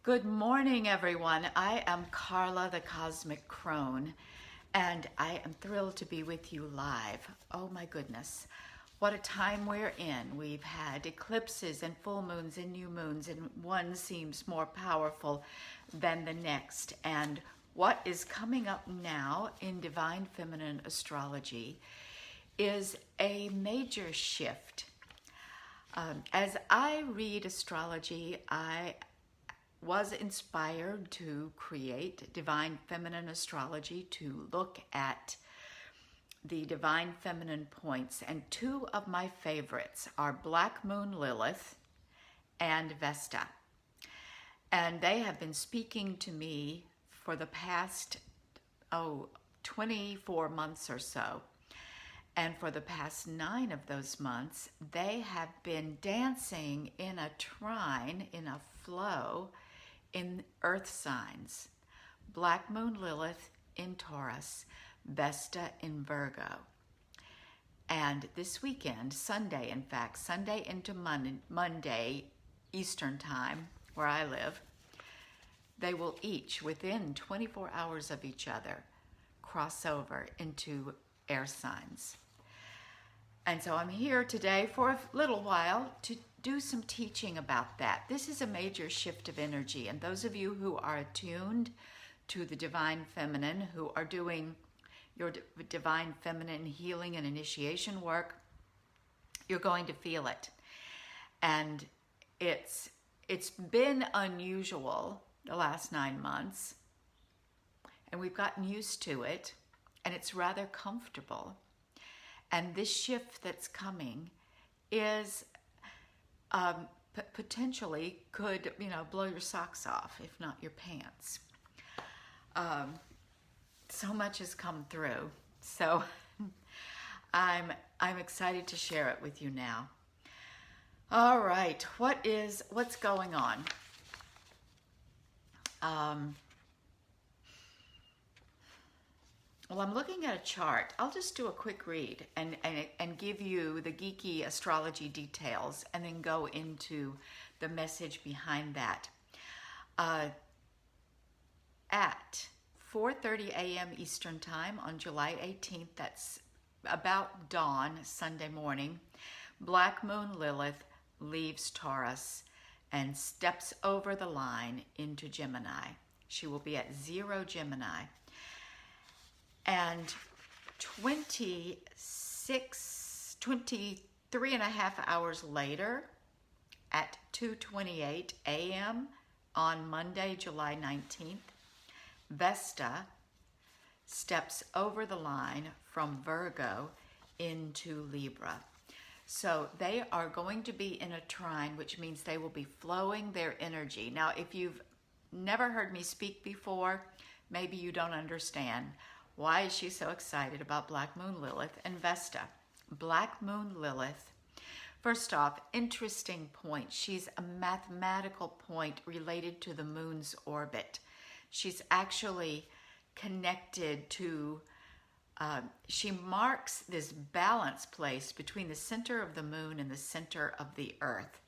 Good morning, everyone. I am Carla, the Cosmic Crone, and I am thrilled to be with you live. Oh my goodness, what a time we're in. We've had eclipses and full moons and new moons, and one seems more powerful than the next. And what is coming up now in Divine Feminine Astrology is a major shift. As I read astrology, I was inspired to create Divine Feminine Astrology to look at the Divine Feminine points. And two of my favorites are Black Moon Lilith and Vesta. And they have been speaking to me for the past, 24 months or so. And for the past 9 of those months, they have been dancing in a trine, in a flow, in earth signs. Black Moon Lilith in Taurus, Vesta in Virgo. And this weekend, Sunday in fact, Sunday into Monday Eastern Time, where I live, they will each, within 24 hours of each other, cross over into air signs. And so I'm here today for a little while to do some teaching about that. This is a major shift of energy, and those of you who are attuned to the Divine Feminine, who are doing your Divine Feminine healing and initiation work, you're going to feel it. And it's been unusual the last 9 months, and we've gotten used to it, and it's rather comfortable. And this shift that's coming is potentially could, blow your socks off, if not your pants. So much has come through. So I'm excited to share it with you now. All right, what's going on? Well, I'm looking at a chart. I'll just do a quick read and give you the geeky astrology details and then go into the message behind that. At 4:30 a.m. Eastern Time on July 18th, that's about dawn, Sunday morning, Black Moon Lilith leaves Taurus and steps over the line into Gemini. She will be at 0 Gemini. And 23 and a half hours later, at 2:28 a.m. on Monday, July 19th, Vesta steps over the line from Virgo into Libra. So they are going to be in a trine, which means they will be flowing their energy. Now, if you've never heard me speak before, maybe you don't understand. Why is she so excited about Black Moon Lilith and Vesta? Black Moon Lilith, first off, interesting point. She's a mathematical point related to the moon's orbit. She's actually connected to, she marks this balance place between the center of the moon and the center of the earth.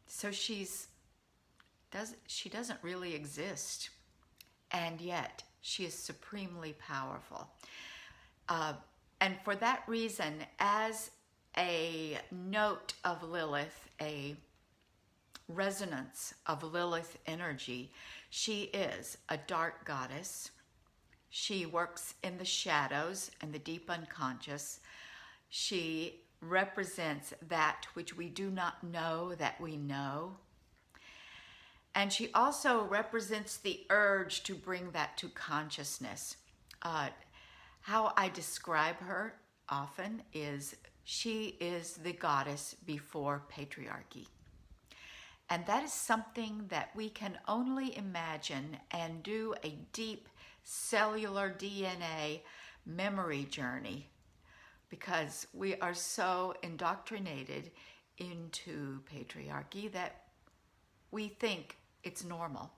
So she doesn't really exist, and yet she is supremely powerful. And for that reason, as a note of Lilith, a resonance of Lilith energy, she is a dark goddess. She works in the shadows and the deep unconscious. She represents that which we do not know that we know. And she also represents the urge to bring that to consciousness. How I describe her often is she is the goddess before patriarchy. And that is something that we can only imagine and do a deep cellular DNA memory journey, because we are so indoctrinated into patriarchy that we think it's normal.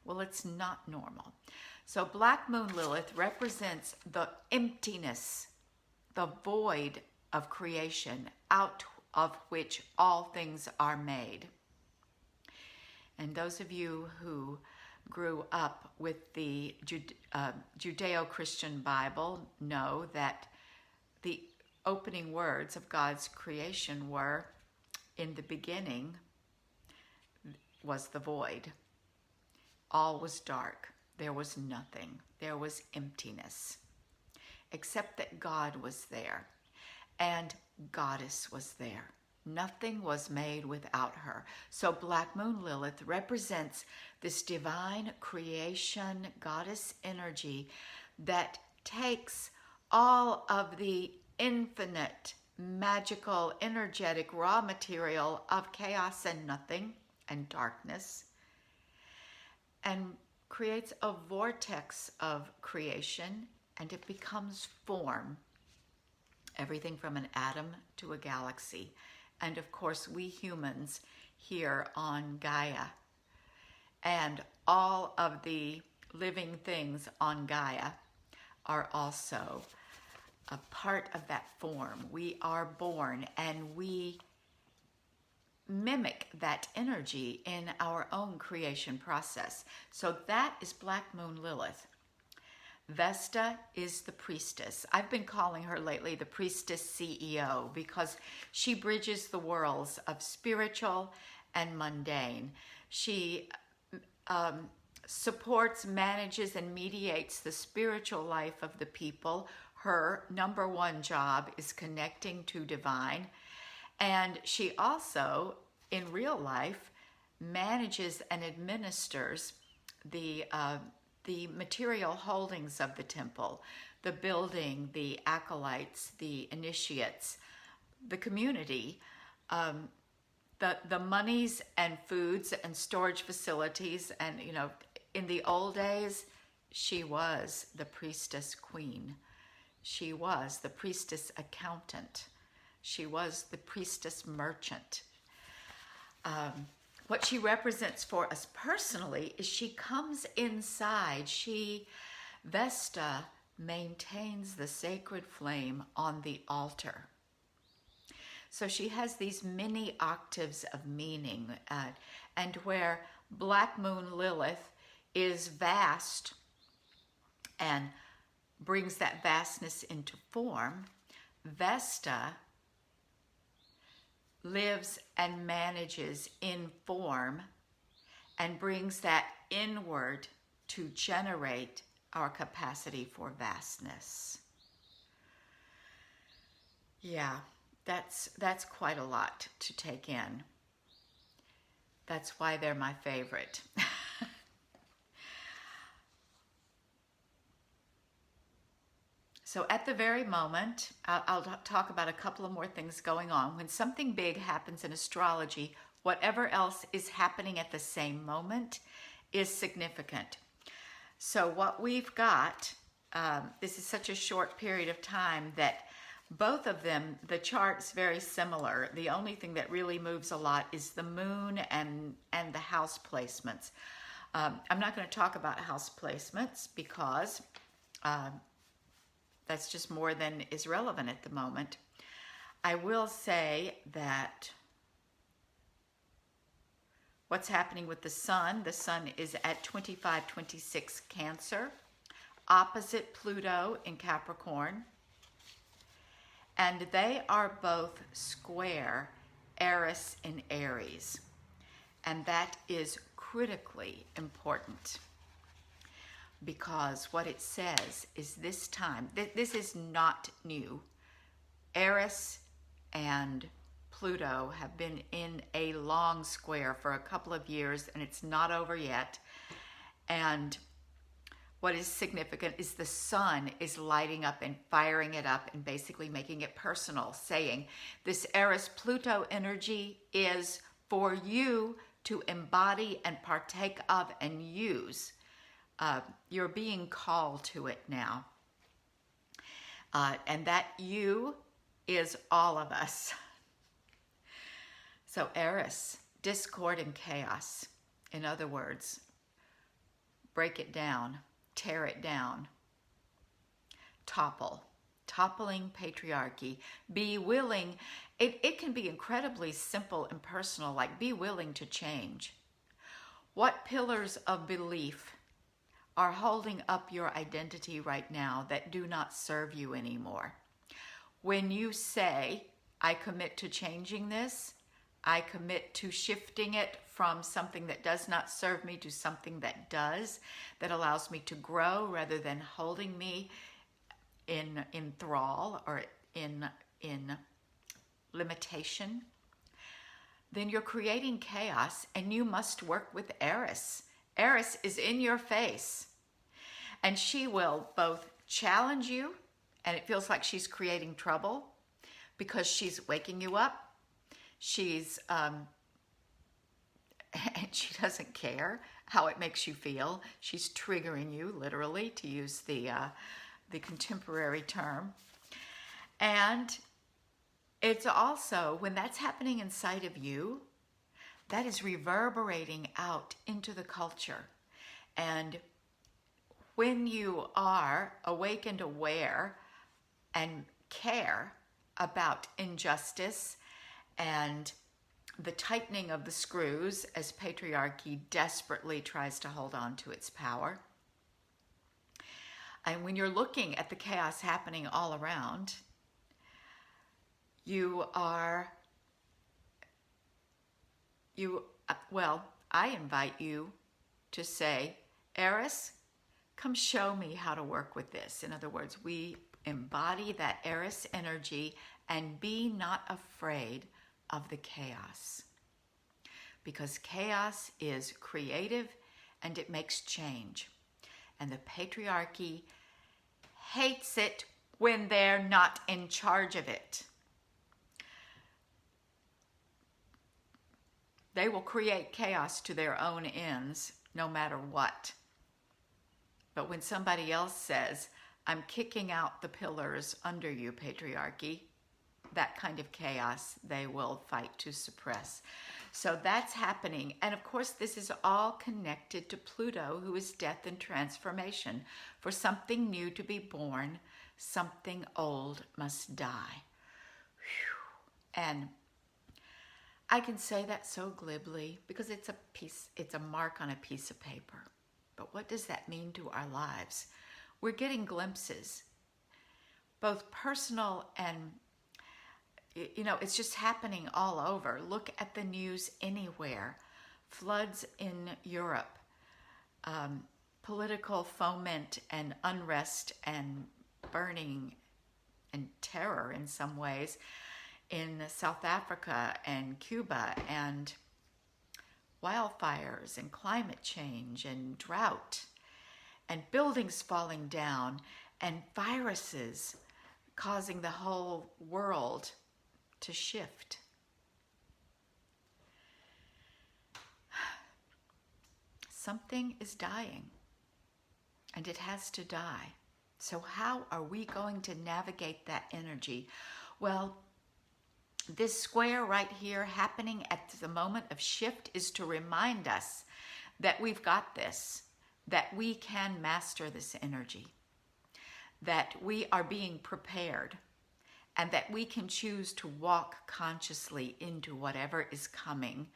Well, it's not normal. So Black Moon Lilith represents the emptiness, the void of creation, out of which all things are made. And those of you who grew up with the Judeo-Christian Bible know that the opening words of God's creation were, "In the beginning was the void. All was dark. There was nothing. There was emptiness. Except that God was there. And Goddess was there. Nothing was made without her." So Black Moon Lilith represents this divine creation goddess energy that takes all of the infinite, magical, energetic raw material of chaos and nothing and darkness and creates a vortex of creation, and it becomes form. Everything from an atom to a galaxy. And of course, we humans here on Gaia and all of the living things on Gaia are also a part of that form. We are born and we mimic that energy in our own creation process. So that is Black Moon Lilith. Vesta is the priestess. I've been calling her lately the priestess CEO because she bridges the worlds of spiritual and mundane. She supports, manages, and mediates the spiritual life of the people. Her number one job is connecting to divine. And she also, in real life, manages and administers the material holdings of the temple, the building, the acolytes, the initiates, the community, the monies and foods and storage facilities. And, you know, in the old days, she was the priestess queen. She was the priestess accountant. She was the priestess merchant. What she represents for us personally is she comes inside. Vesta maintains the sacred flame on the altar. So she has these mini octaves of meaning, and where Black Moon Lilith is vast and brings that vastness into form, Vesta lives and manages in form and brings that inward to generate our capacity for vastness. Yeah, that's quite a lot to take in. That's why they're my favorite. So at the very moment, I'll talk about a couple of more things going on. When something big happens in astrology, whatever else is happening at the same moment is significant. So what we've got, this is such a short period of time that both of them, the chart's very similar. The only thing that really moves a lot is the moon and the house placements. I'm not going to talk about house placements because that's just more than is relevant at the moment. I will say that what's happening with the sun is at 25-26 Cancer, opposite Pluto in Capricorn, and they are both square Eris in Aries, and that is critically important. Because what it says is this time, this is not new. Eris and Pluto have been in a long square for a couple of years, and it's not over yet. And what is significant is the sun is lighting up and firing it up and basically making it personal, saying this Eris-Pluto energy is for you to embody and partake of and use. You're being called to it now. And that you is all of us. So Eris, discord and chaos. In other words, break it down, tear it down, toppling patriarchy. Be willing, it can be incredibly simple and personal, like be willing to change. What pillars of belief are holding up your identity right now that do not serve you anymore? When you say, I commit to changing this, I commit to shifting it from something that does not serve me to something that does, that allows me to grow rather than holding me in thrall or in limitation, then you're creating chaos, and you must work with Eris. Eris is in your face, and she will both challenge you, and it feels like she's creating trouble because she's waking you up. She's and she doesn't care how it makes you feel. She's triggering you, literally, to use the contemporary term. And it's also, when that's happening inside of you, that is reverberating out into the culture. And when you are awake and aware and care about injustice and the tightening of the screws as patriarchy desperately tries to hold on to its power, and when you're looking at the chaos happening all around, I invite you to say, Eris, come show me how to work with this. In other words, we embody that Eris energy and be not afraid of the chaos. Because chaos is creative and it makes change. And the patriarchy hates it when they're not in charge of it. They will create chaos to their own ends, no matter what. But when somebody else says, I'm kicking out the pillars under you, patriarchy, that kind of chaos they will fight to suppress. So that's happening. And of course, this is all connected to Pluto, who is death and transformation. For something new to be born, something old must die. Whew. And I can say that so glibly because it's a mark on a piece of paper. But what does that mean to our lives? We're getting glimpses, both personal and, it's just happening all over. Look at the news anywhere. Floods in Europe, political foment and unrest and burning and terror in some ways in South Africa and Cuba, and wildfires and climate change and drought and buildings falling down and viruses causing the whole world to shift. Something is dying, and it has to die. So how are we going to navigate that energy? Well, this square right here happening at the moment of shift is to remind us that we've got this, that we can master this energy, that we are being prepared, and that we can choose to walk consciously into whatever is coming,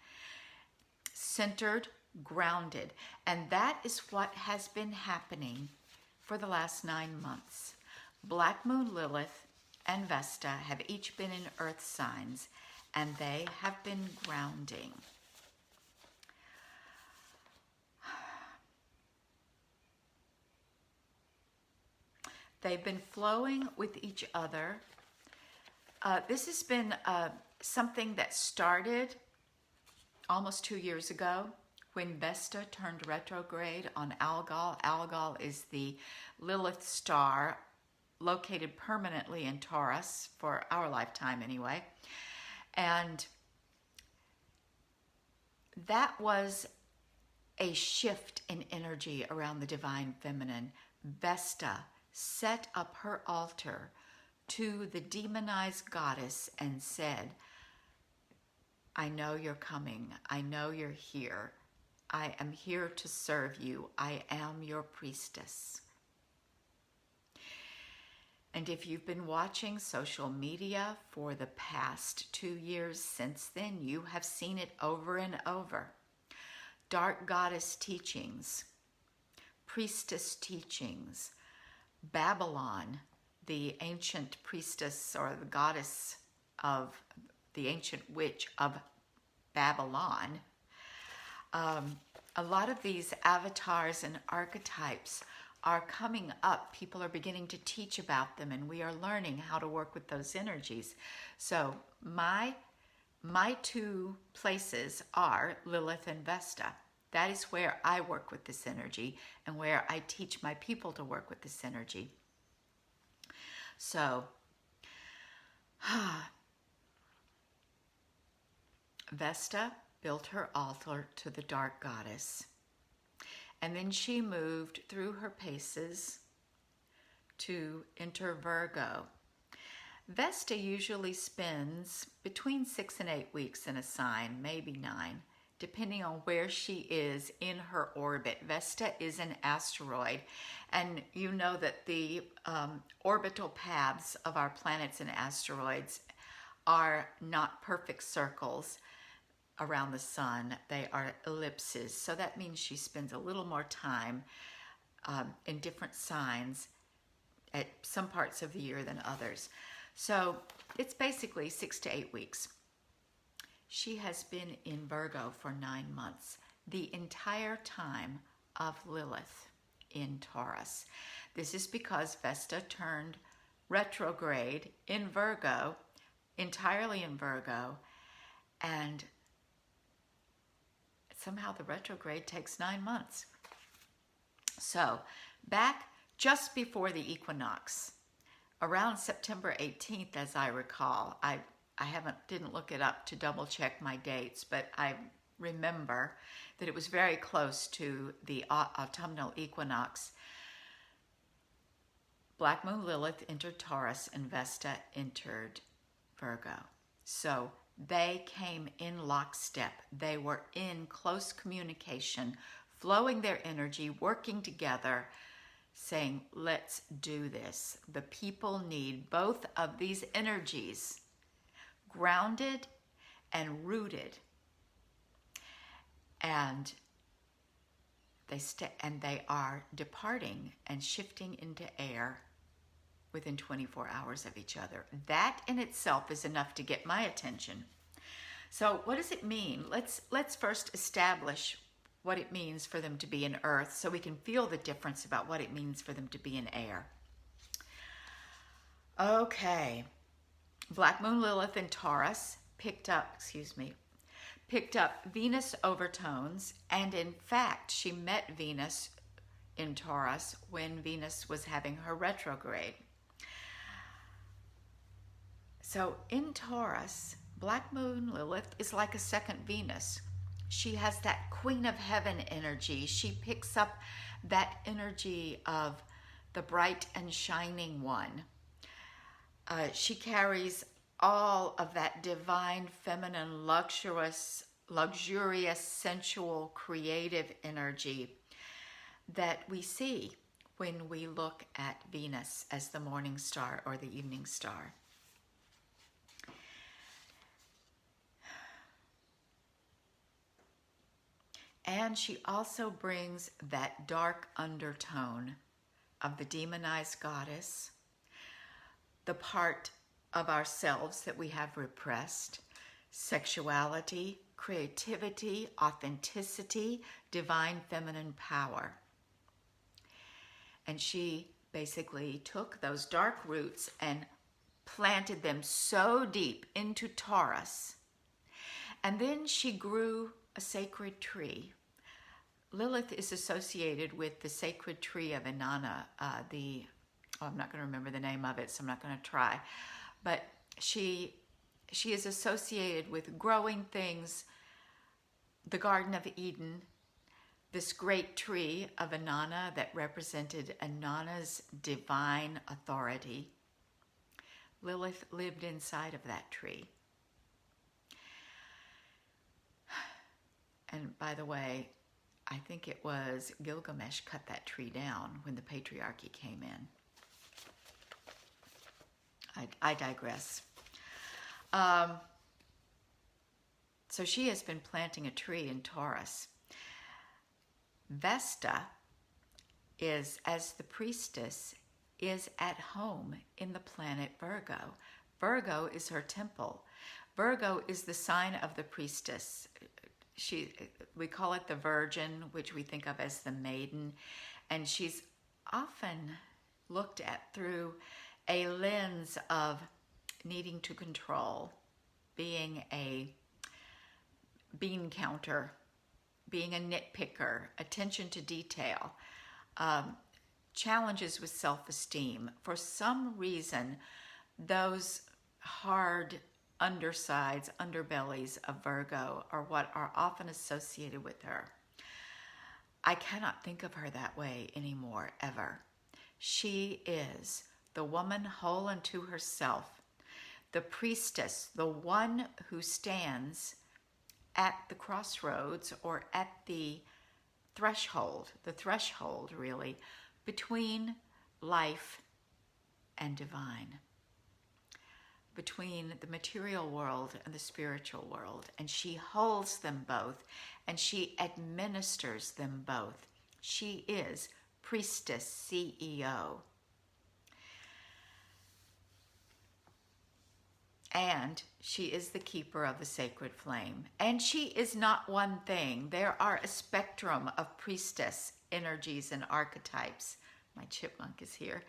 centered, grounded. And that is what has been happening for the last 9 months. Black Moon Lilith and Vesta have each been in earth signs, and they have been grounding. They've been flowing with each other. This has been something that started almost 2 years ago when Vesta turned retrograde on Algol. Algol is the Lilith star located permanently in Taurus for our lifetime anyway. And that was a shift in energy around the divine feminine. Vesta set up her altar to the demonized goddess and said, I know you're coming. I know you're here. I am here to serve you. I am your priestess. And if you've been watching social media for the past 2 years since then, you have seen it over and over. dark goddess teachings, priestess teachings, Babylon, the ancient priestess or the goddess of the ancient witch of Babylon. A lot of these avatars and archetypes are coming up. People are beginning to teach about them, and we are learning how to work with those energies. So my two places are Lilith and Vesta. That is where I work with this energy and where I teach my people to work with this energy. So, Vesta built her altar to the dark goddess, and then she moved through her paces to enter Virgo. Vesta usually spends between 6 and 8 weeks in a sign, maybe 9, depending on where she is in her orbit. Vesta is an asteroid, and you know that the orbital paths of our planets and asteroids are not perfect circles around the sun. They are ellipses. So that means she spends a little more time in different signs at some parts of the year than others. So it's basically 6 to 8 weeks. She has been in Virgo for 9 months, the entire time of Lilith in Taurus. This is because Vesta turned retrograde in Virgo, entirely in Virgo, and somehow the retrograde takes 9 months. So back just before the equinox, around September 18th, as I recall, I didn't look it up to double check my dates, but I remember that it was very close to the autumnal equinox. Black Moon Lilith entered Taurus and Vesta entered Virgo. So they came in lockstep. They were in close communication, flowing their energy, working together, saying, let's do this. The people need both of these energies, grounded and rooted. And they are departing and shifting into air within 24 hours of each other. That in itself is enough to get my attention. So what does it mean? Let's first establish what it means for them to be in earth so we can feel the difference about what it means for them to be in air. Okay. Black Moon Lilith in Taurus picked up Venus overtones, and in fact, she met Venus in Taurus when Venus was having her retrograde. So in Taurus, Black Moon Lilith is like a second Venus. She has that Queen of Heaven energy. She picks up that energy of the bright and shining one. She carries all of that divine, feminine, luxurious, sensual, creative energy that we see when we look at Venus as the morning star or the evening star. And she also brings that dark undertone of the demonized goddess, the part of ourselves that we have repressed, sexuality, creativity, authenticity, divine feminine power. And she basically took those dark roots and planted them so deep into Taurus. And then she grew a sacred tree. Lilith is associated with the sacred tree of Inanna, I'm not going to remember the name of it, so I'm not going to try. But she is associated with growing things, the Garden of Eden, this great tree of Inanna that represented Inanna's divine authority. Lilith lived inside of that tree. And by the way, I think it was Gilgamesh cut that tree down when the patriarchy came in. I digress. So she has been planting a tree in Taurus. Vesta is, as the priestess, is at home in the planet Virgo. Virgo is her temple. Virgo is the sign of the priestess. We call it the Virgin, which we think of as the maiden, and she's often looked at through a lens of needing to control, being a bean counter, being a nitpicker, attention to detail, challenges with self-esteem. For some reason, those hard undersides, underbellies of Virgo are what are often associated with her. I cannot think of her that way anymore, ever. She is the woman whole unto herself, the priestess, the one who stands at the crossroads or at the threshold really, between life and divine, between the material world and the spiritual world. And she holds them both, and she administers them both. She is priestess CEO. And she is the keeper of the sacred flame. And she is not one thing. There are a spectrum of priestess energies and archetypes. My chipmunk is here.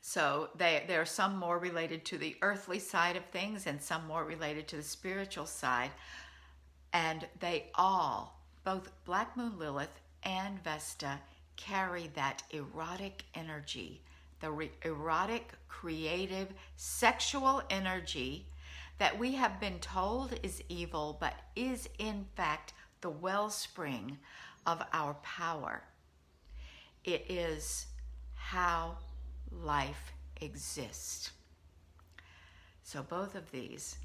So there are some more related to the earthly side of things and some more related to the spiritual side. And they all, both Black Moon Lilith and Vesta, carry that erotic energy, the erotic, creative, sexual energy that we have been told is evil, but is in fact the wellspring of our power. It is how life exists. So both of these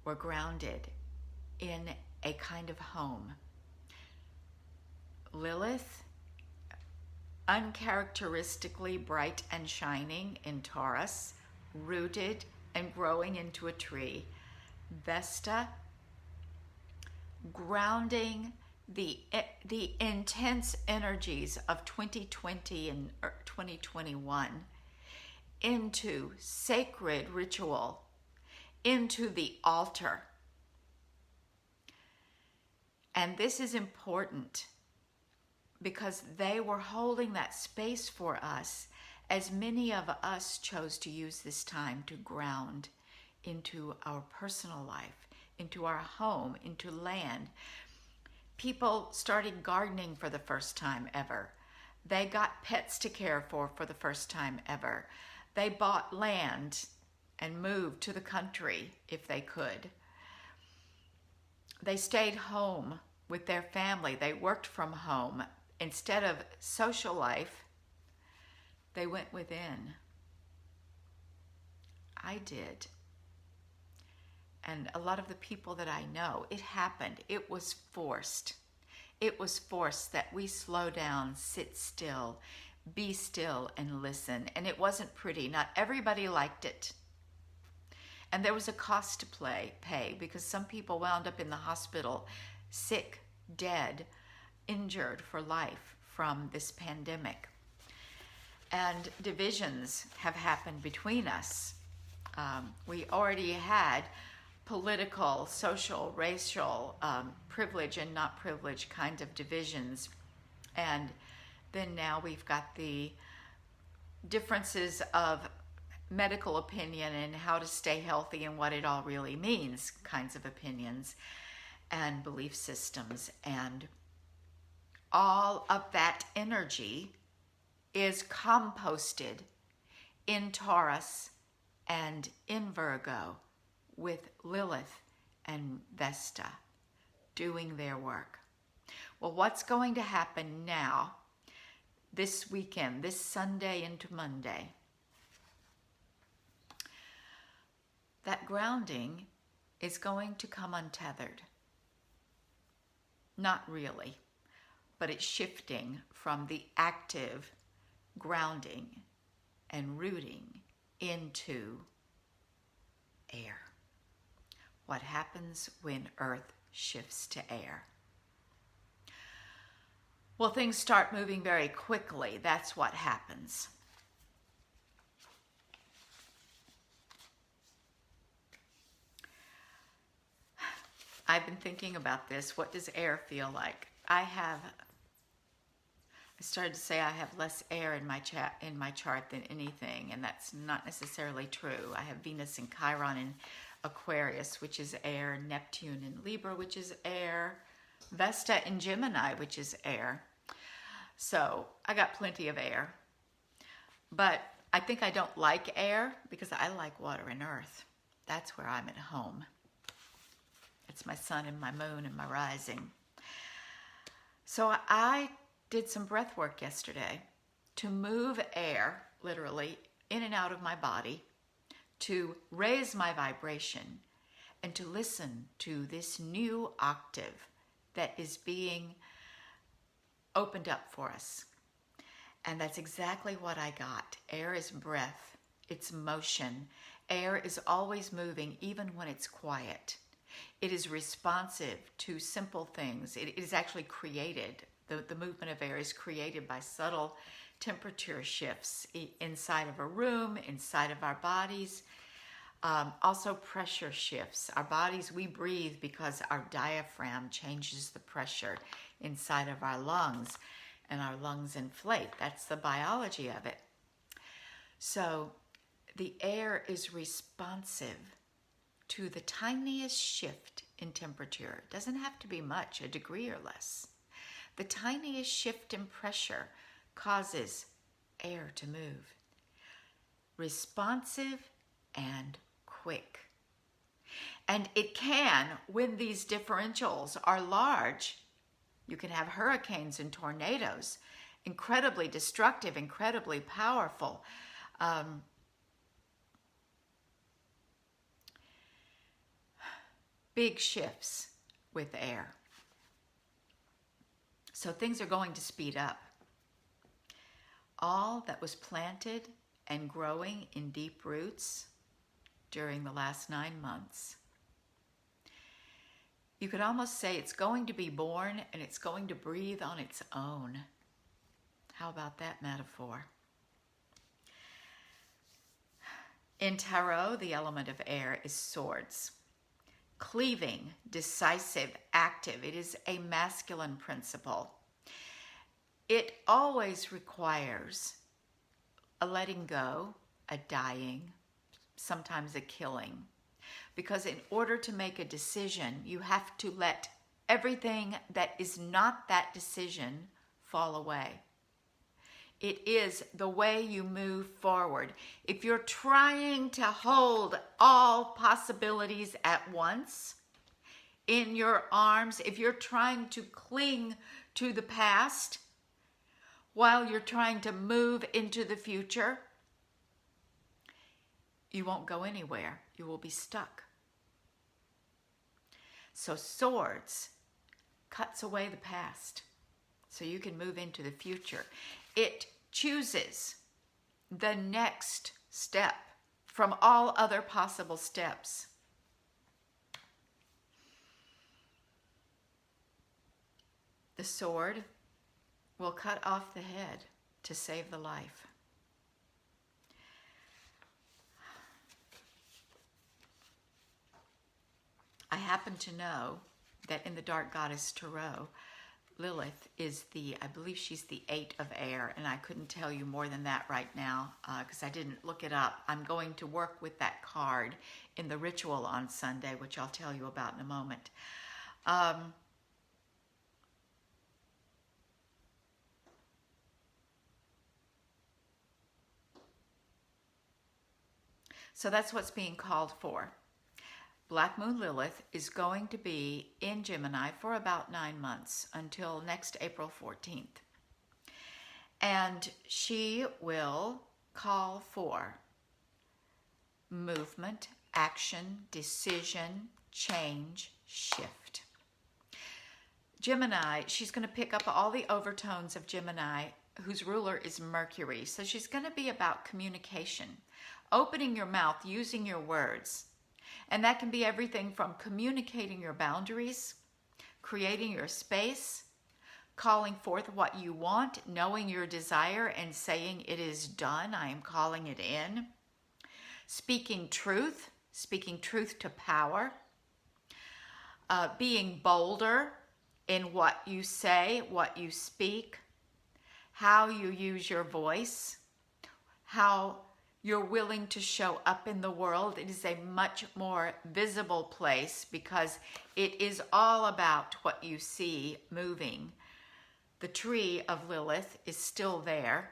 were grounded in a kind of home. Lilith, uncharacteristically bright and shining in Taurus, rooted and growing into a tree. Vesta, grounding the intense energies of 2020 and 2021 into sacred ritual, into the altar. And this is important because they were holding that space for us, as many of us chose to use this time to ground into our personal life, into our home, into land. People started gardening for the first time ever. They got pets to care for the first time ever. They bought land and moved to the country if they could. They stayed home with their family. They worked from home. Instead of social life, they went within. I did. And a lot of the people that I know, it happened. It was forced. It was forced that we slow down, sit still, be still, and listen. And it wasn't pretty. Not everybody liked it. And there was a cost to pay because some people wound up in the hospital, sick, dead, injured for life from this pandemic. And divisions have happened between us. We already had political, social, racial, privilege and not privilege kind of divisions. And then now we've got the differences of medical opinion and how to stay healthy and what it all really means kinds of opinions and belief systems. And all of that energy is composted in Taurus and in Virgo with Lilith and Vesta doing their work. Well, what's going to happen now, this weekend, this Sunday into Monday? That grounding is going to come untethered. Not really, but it's shifting from the active grounding and rooting into air. What happens when Earth shifts to air. Well, things start moving very quickly. That's what happens. I've been thinking about this. What does air feel like? I started to say I have less air in my chart than anything, and that's not necessarily true. I have Venus in Chiron in Aquarius, which is air, Neptune in Libra, which is air, Vesta in Gemini, which is air. So I got plenty of air. But I think I don't like air because I like water and earth. That's where I'm at home. It's my sun and my moon and my rising. So I did some breath work yesterday to move air, literally, in and out of my body, to raise my vibration and to listen to this new octave that is being opened up for us. And that's exactly what I got. Air is breath. It's motion. Air is always moving, even when it's quiet. It is responsive to simple things. It is actually created. The movement of air is created by subtle temperature shifts inside of a room, inside of our bodies. Also pressure shifts. Our bodies, we breathe because our diaphragm changes the pressure inside of our lungs, and our lungs inflate. That's the biology of it. So the air is responsive to the tiniest shift in temperature. It doesn't have to be much, a degree or less. The tiniest shift in pressure causes air to move. Responsive and quick. And it can, when these differentials are large, you can have hurricanes and tornadoes, incredibly destructive, incredibly powerful. Big shifts with air. So things are going to speed up. All that was planted and growing in deep roots during the last 9 months, you could almost say it's going to be born and it's going to breathe on its own. How about that metaphor? In tarot, the element of air is swords. Cleaving, decisive, active. It is a masculine principle. It always requires a letting go, a dying, sometimes a killing. Because in order to make a decision, you have to let everything that is not that decision fall away. It is the way you move forward. If you're trying to hold all possibilities at once in your arms, if you're trying to cling to the past while you're trying to move into the future, you won't go anywhere. You will be stuck. So swords cuts away the past so you can move into the future. It chooses the next step from all other possible steps. The sword will cut off the head to save the life. I happen to know that in the Dark Goddess Tarot, Lilith is I believe she's the 8 of air, and I couldn't tell you more than that right now because I didn't look it up. I'm going to work with that card in the ritual on Sunday, which I'll tell you about in a moment. So that's what's being called for. Black Moon Lilith is going to be in Gemini for about 9 months until next April 14th. And she will call for movement, action, decision, change, shift. Gemini, she's going to pick up all the overtones of Gemini, whose ruler is Mercury. So she's going to be about communication, opening your mouth, using your words. And that can be everything from communicating your boundaries, creating your space, calling forth what you want, knowing your desire and saying it is done, I am calling it in. Speaking truth to power. Being bolder in what you say, what you speak, how you use your voice, how you're willing to show up in the world. It is a much more visible place because it is all about what you see moving. The tree of Lilith is still there,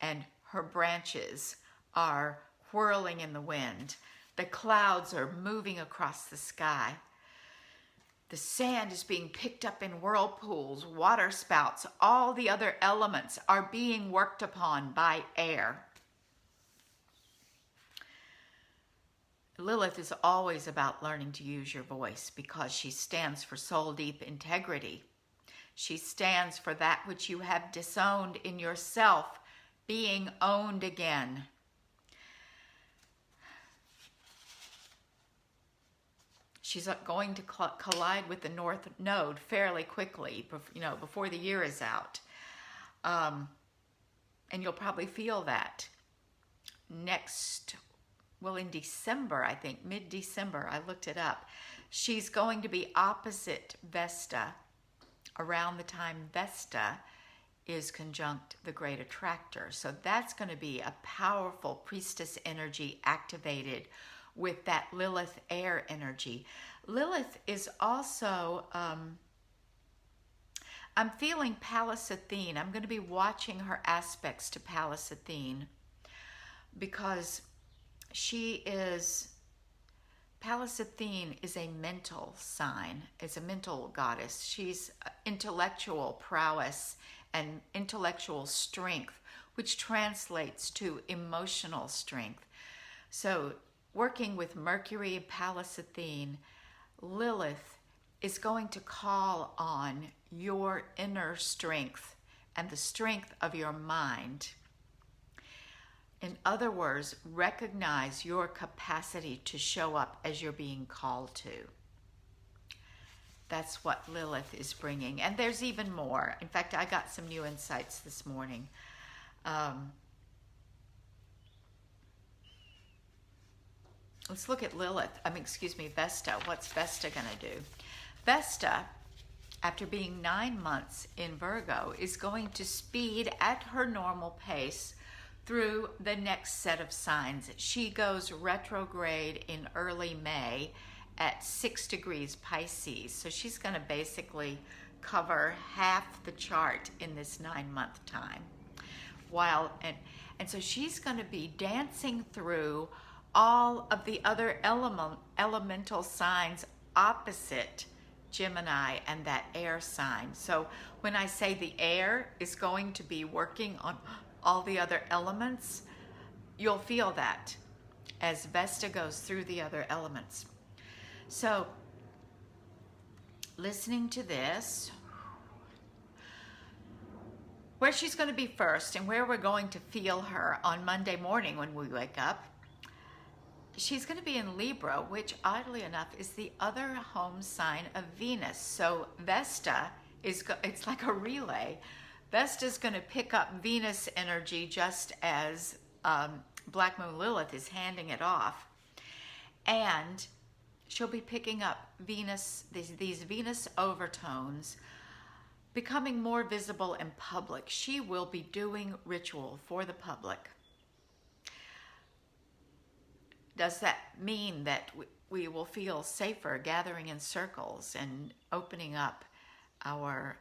and her branches are whirling in the wind. The clouds are moving across the sky. The sand is being picked up in whirlpools, water spouts. All the other elements are being worked upon by air. Lilith is always about learning to use your voice because she stands for soul deep integrity. She stands for that which you have disowned in yourself being owned again. She's going to collide with the North Node fairly quickly, before the year is out. And you'll probably feel that in December, I think, mid-December, I looked it up. She's going to be opposite Vesta around the time Vesta is conjunct the Great Attractor. So that's going to be a powerful priestess energy activated with that Lilith air energy. Lilith is also, I'm feeling Pallas Athene. I'm going to be watching her aspects to Pallas Athene because Pallas Athene is a mental sign. It's a mental goddess. She's intellectual prowess and intellectual strength, which translates to emotional strength. So working with Mercury, Pallas Athene, Lilith is going to call on your inner strength and the strength of your mind. In other words, recognize your capacity to show up as you're being called to. That's what Lilith is bringing. And there's even more. In fact, I got some new insights this morning. Let's look at Vesta. What's Vesta going to do? Vesta, after being 9 months in Virgo, is going to speed at her normal pace through the next set of signs. She goes retrograde in early May at 6 degrees Pisces. So she's going to basically cover half the chart in this 9-month time. And so she's going to be dancing through all of the other elemental signs opposite Gemini and that air sign. So when I say the air is going to be working on all the other elements, you'll feel that as Vesta goes through the other elements. So listening to this, where she's going to be first and where we're going to feel her on Monday morning when we wake up, she's going to be in Libra, which oddly enough is the other home sign of Venus. So Vesta it's like a relay. Vesta's going to pick up Venus energy just as Black Moon Lilith is handing it off. And she'll be picking up Venus, these Venus overtones, becoming more visible in public. She will be doing ritual for the public. Does that mean that we will feel safer gathering in circles and opening up our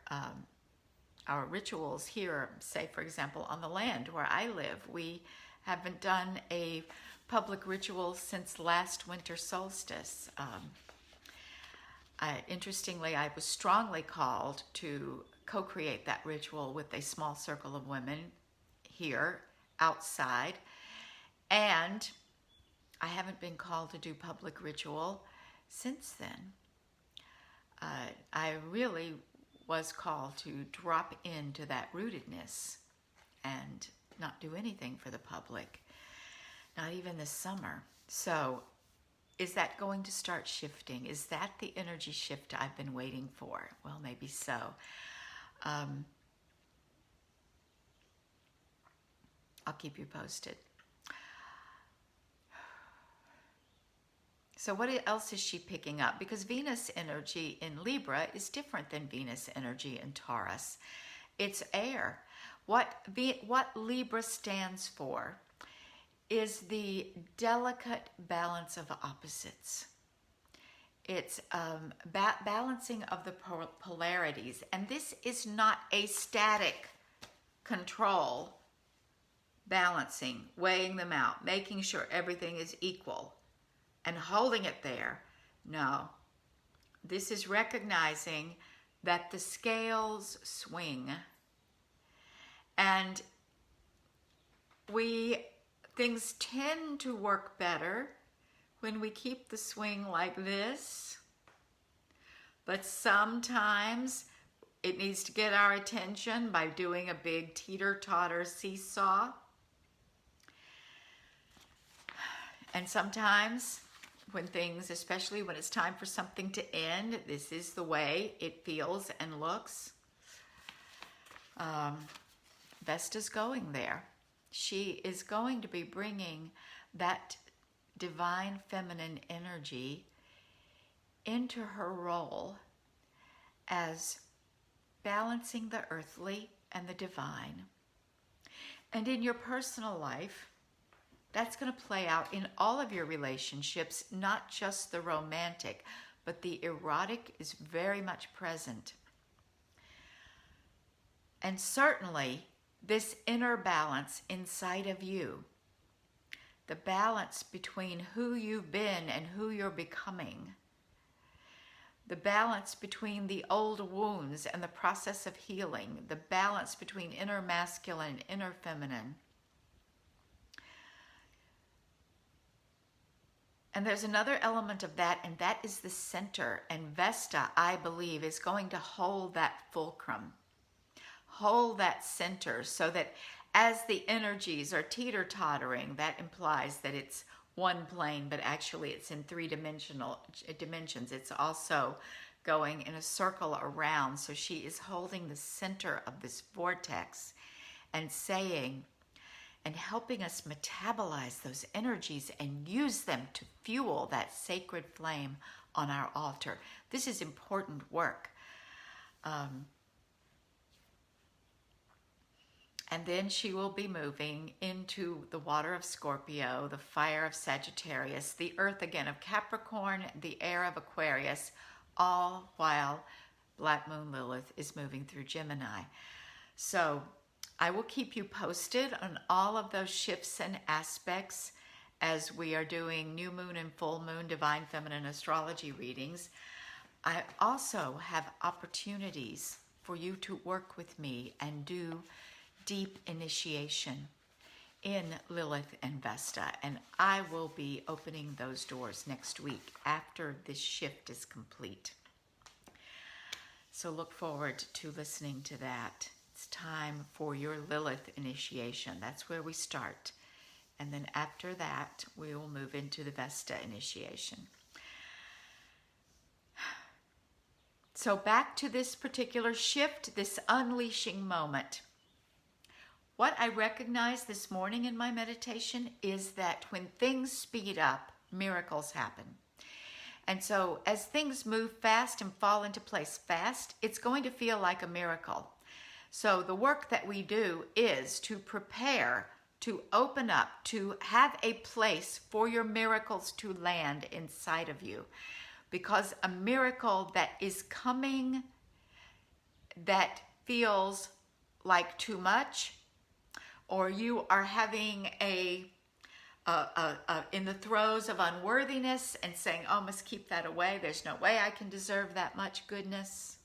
rituals here? Say, for example, on the land where I live, we haven't done a public ritual since last winter solstice. Interestingly, I was strongly called to co-create that ritual with a small circle of women here outside, and I haven't been called to do public ritual since then. I really was called to drop into that rootedness and not do anything for the public, not even this summer. So is that going to start shifting? Is that the energy shift I've been waiting for? Well, maybe so. I'll keep you posted. So what else is she picking up? Because Venus energy in Libra is different than Venus energy in Taurus. It's air. What Libra stands for is the delicate balance of opposites. It's balancing of the polarities. And this is not a static control balancing, weighing them out, making sure everything is equal and holding it there. No, this is recognizing that the scales swing, and things tend to work better when we keep the swing like this, but sometimes it needs to get our attention by doing a big teeter-totter seesaw. And sometimes when things, especially when it's time for something to end, this is the way it feels and looks. Vesta's going there. She is going to be bringing that divine feminine energy into her role as balancing the earthly and the divine. And in your personal life, that's going to play out in all of your relationships, not just the romantic, but the erotic is very much present. And certainly, this inner balance inside of you, the balance between who you've been and who you're becoming, the balance between the old wounds and the process of healing, the balance between inner masculine and inner feminine. And there's another element of that, and that is the center. And Vesta, I believe, is going to hold that fulcrum, hold that center, so that as the energies are teeter-tottering, that implies that it's one plane, but actually it's in dimensions. It's also going in a circle around. So she is holding the center of this vortex and saying, and helping us metabolize those energies and use them to fuel that sacred flame on our altar. This is important work. And then she will be moving into the water of Scorpio, the fire of Sagittarius, the earth again of Capricorn, the air of Aquarius, all while Black Moon Lilith is moving through Gemini. So I will keep you posted on all of those shifts and aspects as we are doing new moon and full moon divine feminine astrology readings. I also have opportunities for you to work with me and do deep initiation in Lilith and Vesta, and I will be opening those doors next week after this shift is complete. So look forward to listening to that. It's time for your Lilith initiation. That's where we start. And then after that, we will move into the Vesta initiation. So back to this particular shift, this unleashing moment. What I recognized this morning in my meditation is that when things speed up, miracles happen. And so as things move fast and fall into place fast, it's going to feel like a miracle. So the work that we do is to prepare, to open up, to have a place for your miracles to land inside of you. Because a miracle that is coming that feels like too much, or you are having in the throes of unworthiness and saying, oh, must keep that away. There's no way I can deserve that much goodness.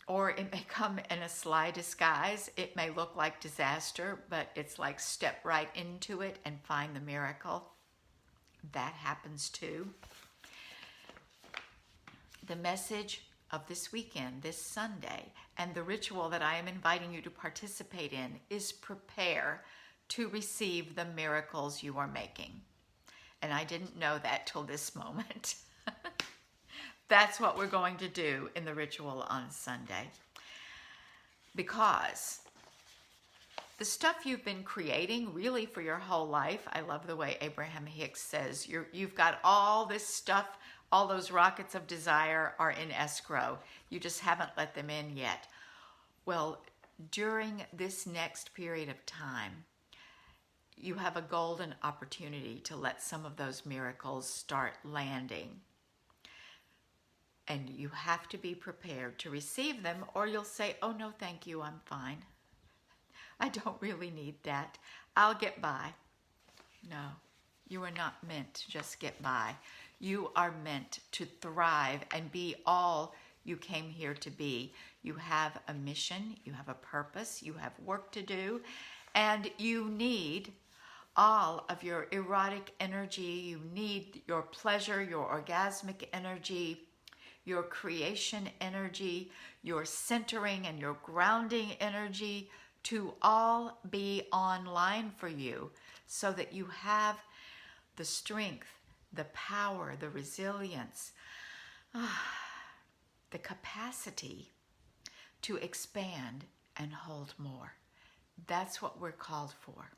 Or it may come in a sly disguise. It may look like disaster, but it's like step right into it and find the miracle. That happens too. The message of this weekend, this Sunday, and the ritual that I am inviting you to participate in is prepare to receive the miracles you are making. And I didn't know that till this moment. That's what we're going to do in the ritual on Sunday. Because the stuff you've been creating really for your whole life, I love the way Abraham Hicks says, you've got all this stuff, all those rockets of desire are in escrow. You just haven't let them in yet. Well, during this next period of time, you have a golden opportunity to let some of those miracles start landing. And you have to be prepared to receive them, or you'll say, oh, no, thank you, I'm fine. I don't really need that. I'll get by. No, you are not meant to just get by. You are meant to thrive and be all you came here to be. You have a mission, you have a purpose, you have work to do, and you need all of your erotic energy. You need your pleasure, your orgasmic energy, your creation energy, your centering and your grounding energy to all be online for you so that you have the strength, the power, the resilience, the capacity to expand and hold more. That's what we're called for.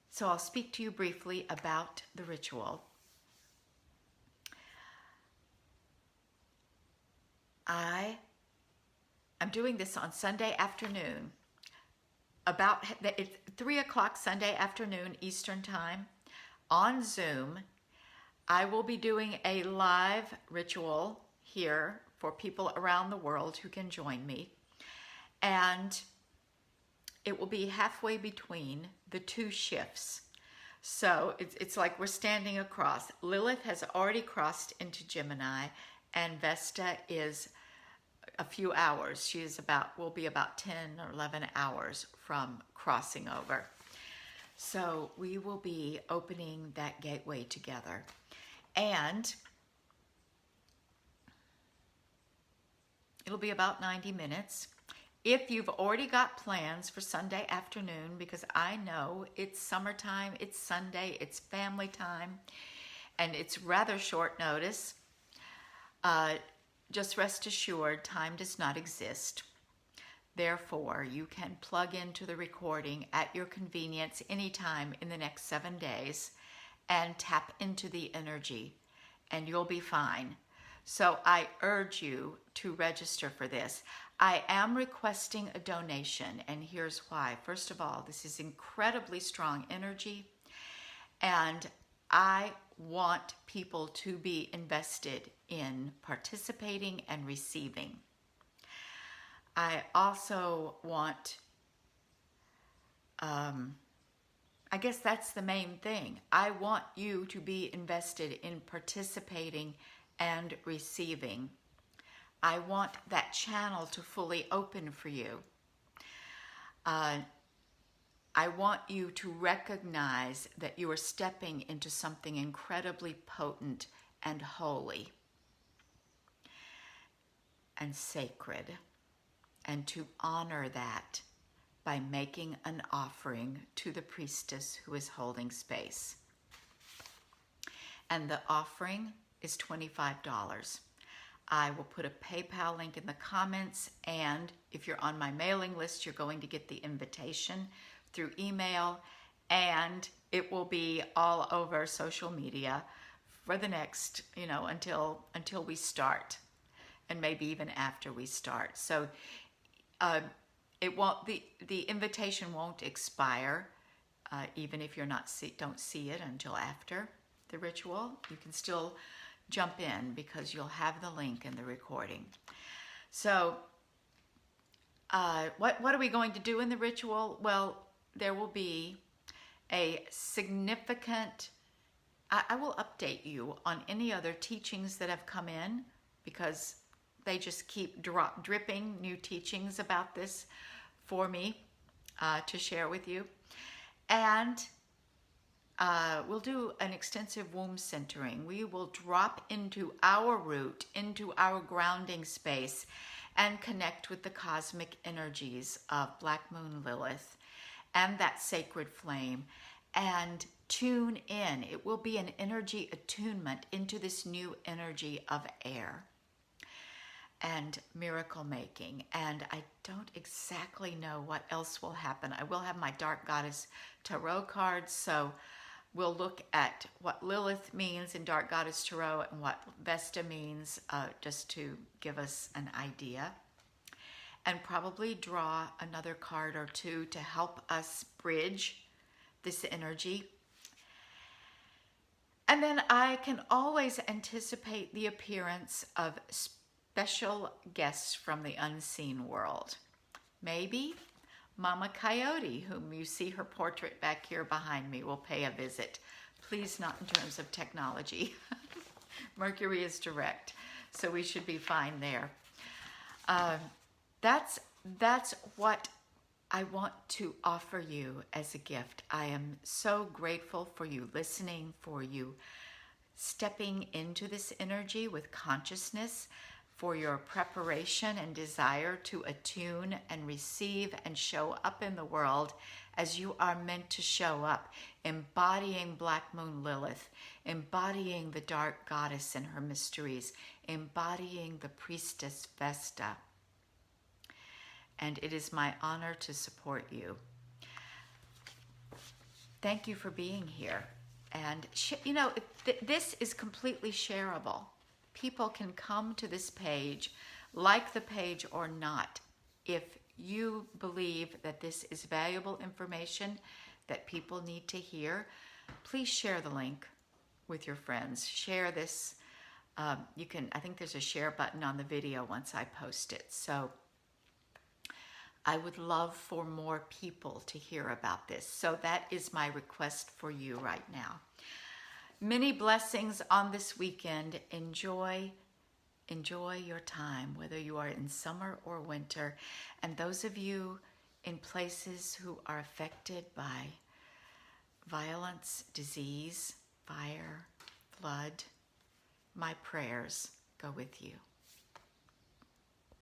So I'll speak to you briefly about the ritual. I'm doing this on Sunday afternoon, it's 3 o'clock Sunday afternoon Eastern Time on Zoom. I will be doing a live ritual here for people around the world who can join me. And it will be halfway between the two shifts. So it's like we're standing across. Lilith has already crossed into Gemini, and Vesta is a few hours. Will be about 10 or 11 hours from crossing over. So we will be opening that gateway together. And it'll be about 90 minutes. If you've already got plans for Sunday afternoon, because I know it's summertime, it's Sunday, it's family time, and it's rather short notice, just rest assured, time does not exist. Therefore, you can plug into the recording at your convenience anytime in the next 7 days and tap into the energy, and you'll be fine. So I urge you to register for this. I am requesting a donation, and here's why. First of all, this is incredibly strong energy, and I want people to be invested in participating and receiving. I also want, I guess that's the main thing. I want you to be invested in participating and receiving. I want that channel to fully open for you. I want you to recognize that you are stepping into something incredibly potent and holy and sacred, and to honor that by making an offering to the priestess who is holding space. And the offering is $25. I will put a PayPal link in the comments, and if you're on my mailing list, you're going to get the invitation through email, and it will be all over social media for the next, until we start, and maybe even after we start. So it won't, the invitation won't expire, even if don't see it until after the ritual. You can still jump in because you'll have the link in the recording. So what are we going to do in the ritual? Well, there will be a significant, I will update you on any other teachings that have come in, because they just keep dripping new teachings about this for me to share with you. And we'll do an extensive womb centering. We will drop into our root, into our grounding space, and connect with the cosmic energies of Black Moon Lilith and that sacred flame, and tune in. It will be an energy attunement into this new energy of air and miracle making. And I don't exactly know what else will happen. I will have my Dark Goddess Tarot cards, so we'll look at what Lilith means in Dark Goddess Tarot and what Vesta means, just to give us an idea. And probably draw another card or two to help us bridge this energy. And then I can always anticipate the appearance of special guests from the unseen world. Maybe Mama Coyote, whom you see her portrait back here behind me, will pay a visit. Please not in terms of technology. Mercury is direct, so we should be fine there. That's what I want to offer you as a gift. I am so grateful for you listening, for you stepping into this energy with consciousness, for your preparation and desire to attune and receive and show up in the world as you are meant to show up, embodying Black Moon Lilith, embodying the Dark Goddess and her mysteries, embodying the Priestess Vesta. And it is my honor to support you. Thank you for being here. And, this is completely shareable. People can come to this page, like the page or not. If you believe that this is valuable information that people need to hear, please share the link with your friends. Share this. I think there's a share button on the video once I post it. So I would love for more people to hear about this. So that is my request for you right now. Many blessings on this weekend. Enjoy your time, whether you are in summer or winter. And those of you in places who are affected by violence, disease, fire, flood, my prayers go with you.